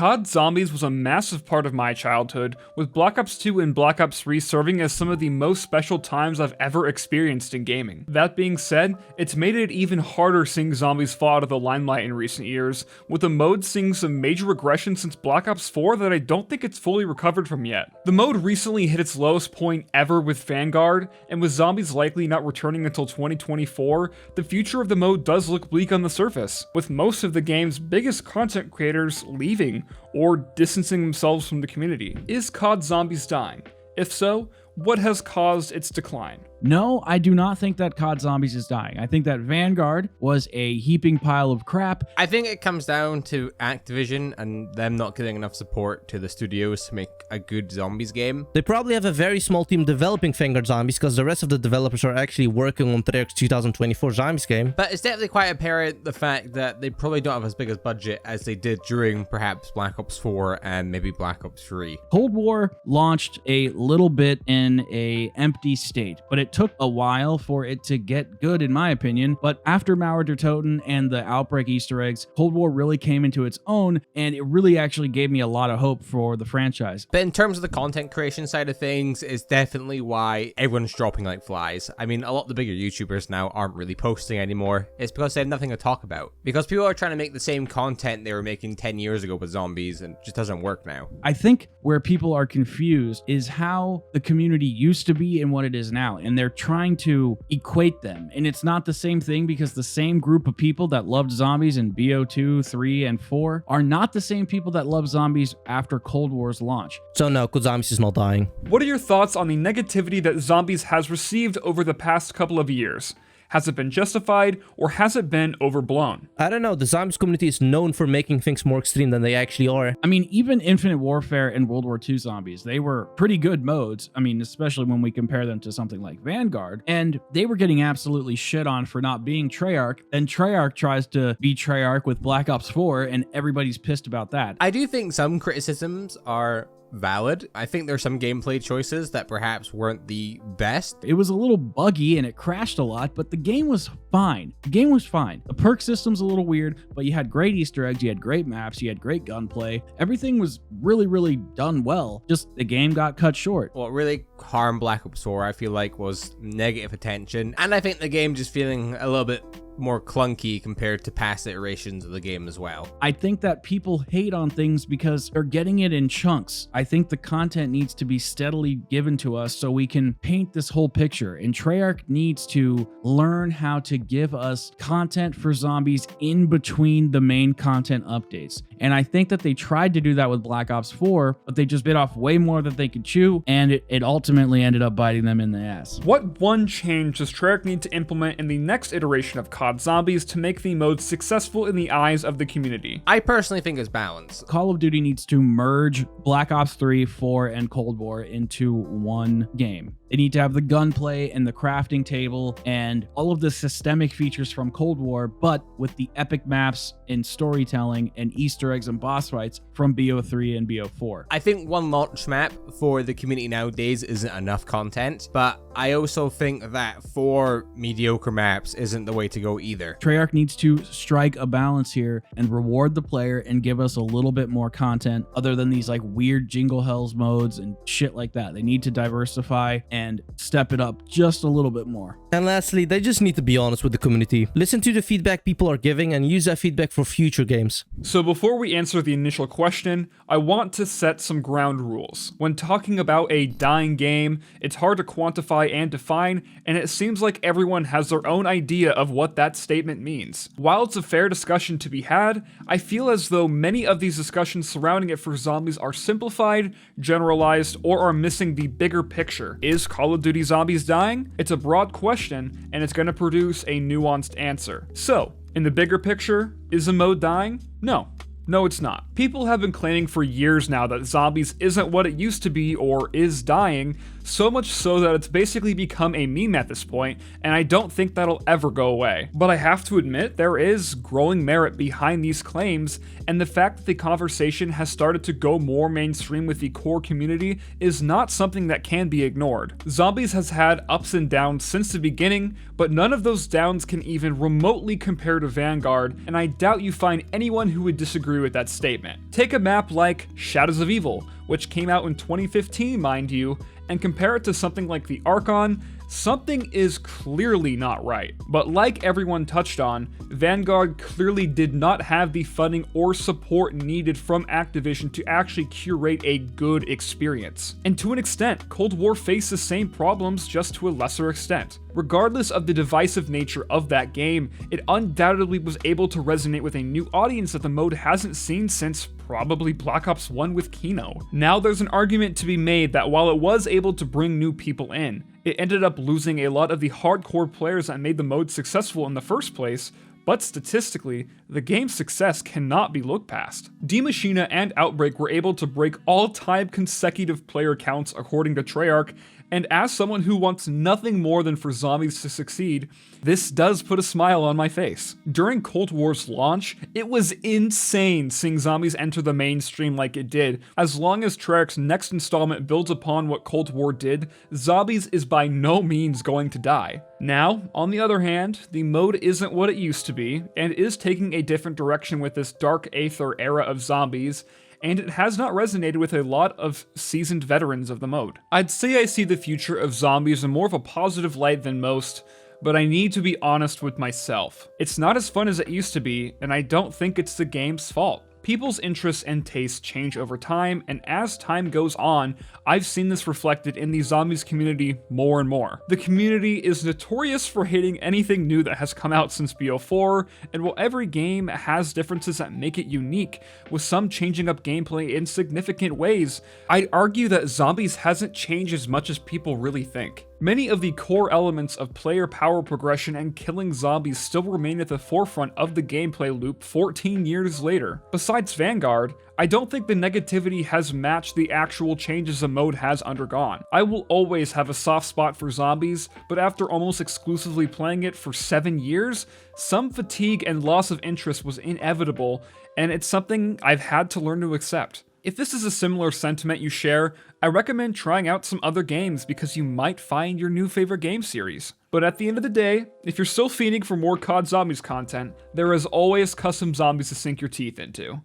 COD Zombies was a massive part of my childhood, with Black Ops 2 and Black Ops 3 serving as some of the most special times I've ever experienced in gaming. That being said, it's made it even harder seeing zombies fall out of the limelight in recent years, with the mode seeing some major regression since Black Ops 4 that I don't think it's fully recovered from yet. The mode recently hit its lowest point ever with Vanguard, and with zombies likely not returning until 2024, the future of the mode does look bleak on the surface, with most of the game's biggest content creators leaving or distancing themselves from the community. Is COD Zombies dying? If so, what has caused its decline? No, I do not think that COD Zombies is dying. I think that Vanguard was a heaping pile of crap. I think it comes down to Activision and them not giving enough support to the studios to make a good zombies game. They probably have a very small team developing Vanguard Zombies because the rest of the developers are actually working on Treyarch's 2024 Zombies game. But it's definitely quite apparent the fact that they probably don't have as big a budget as they did during perhaps Black Ops 4 and maybe Black Ops 3. Cold War launched a little bit in an empty state, but it took a while for it to get good, in my opinion. But after Mauer der Toten and the Outbreak Easter eggs, Cold War really came into its own, and it really actually gave me a lot of hope for the franchise. But in terms of the content creation side of things, it's definitely why everyone's dropping like flies. I mean, a lot of the bigger YouTubers now aren't really posting anymore. It's because they have nothing to talk about. Because people are trying to make the same content they were making 10 years ago with zombies, and it just doesn't work now. I think where people are confused is how the community used to be and what it is now, and they're trying to equate them, and it's not the same thing because the same group of people that loved zombies in BO2, 3, and 4 are not the same people that love zombies after Cold War's launch. So no, COD Zombies is not dying. What are your thoughts on the negativity that Zombies has received over the past couple of years? Has it been justified, or has it been overblown? I don't know, the Zombies community is known for making things more extreme than they actually are. I mean, even Infinite Warfare and World War II Zombies, they were pretty good modes. I mean, especially when we compare them to something like Vanguard, and they were getting absolutely shit on for not being Treyarch, and Treyarch tries to be Treyarch with Black Ops 4, and everybody's pissed about that. I do think some criticisms are valid. I think there's some gameplay choices that perhaps weren't the best. It was a little buggy and it crashed a lot, but the game was fine. The game was fine. The perk system's a little weird, but you had great Easter eggs, you had great maps, you had great gunplay. Everything was really, really done well. Just the game got cut short. What really harmed Black Ops 4, I feel like, was negative attention. And I think the game just feeling a little bit more clunky compared to past iterations of the game as well. I think that people hate on things because they're getting it in chunks. I think the content needs to be steadily given to us so we can paint this whole picture. And Treyarch needs to learn how to give us content for zombies in between the main content updates. And I think that they tried to do that with Black Ops 4, but they just bit off way more than they could chew, and it ultimately ended up biting them in the ass. What one change does Treyarch need to implement in the next iteration of COD Zombies to make the mode successful in the eyes of the community? I personally think it's balance. Call of Duty needs to merge Black Ops 3, 4, and Cold War into one game. They need to have the gunplay and the crafting table and all of the systemic features from Cold War, but with the epic maps and storytelling and Easter eggs and boss fights from BO3 and BO4. I think one launch map for the community nowadays isn't enough content, but I also think that 4 mediocre maps isn't the way to go either. Treyarch needs to strike a balance here and reward the player and give us a little bit more content other than these like weird Jingle Hells modes and shit like that. They need to diversify and step it up just a little bit more. And lastly, they just need to be honest with the community. Listen to the feedback people are giving and use that feedback for future games. So before we answer the initial question, I want to set some ground rules. When talking about a dying game, it's hard to quantify and define, and it seems like everyone has their own idea of what that statement means. While it's a fair discussion to be had, I feel as though many of these discussions surrounding it for zombies are simplified, generalized, or are missing the bigger picture. Is Call of Duty Zombies dying? It's a broad question, and it's going to produce a nuanced answer. So, in the bigger picture, is the mode dying? No. No, it's not. People have been claiming for years now that Zombies isn't what it used to be or is dying, so much so that it's basically become a meme at this point, and I don't think that'll ever go away. But I have to admit, there is growing merit behind these claims, and the fact that the conversation has started to go more mainstream with the core community is not something that can be ignored. Zombies has had ups and downs since the beginning, but none of those downs can even remotely compare to Vanguard, and I doubt you find anyone who would disagree disagree with that statement. Take a map like Shadows of Evil, which came out in 2015, mind you, and compare it to something like the Archon. Something is clearly not right. But like everyone touched on, Vanguard clearly did not have the funding or support needed from Activision to actually curate a good experience. And to an extent, Cold War faced the same problems, just to a lesser extent. Regardless of the divisive nature of that game, it undoubtedly was able to resonate with a new audience that the mode hasn't seen since probably Black Ops 1 with Kino. Now there's an argument to be made that while it was able to bring new people in, it ended up losing a lot of the hardcore players that made the mode successful in the first place, but statistically, the game's success cannot be looked past. Die Maschine and Outbreak were able to break all-time consecutive player counts according to Treyarch, and as someone who wants nothing more than for Zombies to succeed, this does put a smile on my face. During Cold War's launch, it was insane seeing Zombies enter the mainstream like it did. As long as Treyarch's next installment builds upon what Cold War did, Zombies is by no means going to die. Now, on the other hand, the mode isn't what it used to be, and is taking a different direction with this Dark Aether era of Zombies, and it has not resonated with a lot of seasoned veterans of the mode. I'd say I see the future of Zombies in more of a positive light than most, but I need to be honest with myself. It's not as fun as it used to be, and I don't think it's the game's fault. People's interests and tastes change over time, and as time goes on, I've seen this reflected in the Zombies community more and more. The community is notorious for hating anything new that has come out since BO4, and while every game has differences that make it unique, with some changing up gameplay in significant ways, I'd argue that Zombies hasn't changed as much as people really think. Many of the core elements of player power progression and killing zombies still remain at the forefront of the gameplay loop 14 years later. Besides Vanguard, I don't think the negativity has matched the actual changes the mode has undergone. I will always have a soft spot for Zombies, but after almost exclusively playing it for 7 years, some fatigue and loss of interest was inevitable, and it's something I've had to learn to accept. If this is a similar sentiment you share, I recommend trying out some other games because you might find your new favorite game series. But at the end of the day, if you're still fiending for more COD Zombies content, there is always custom zombies to sink your teeth into.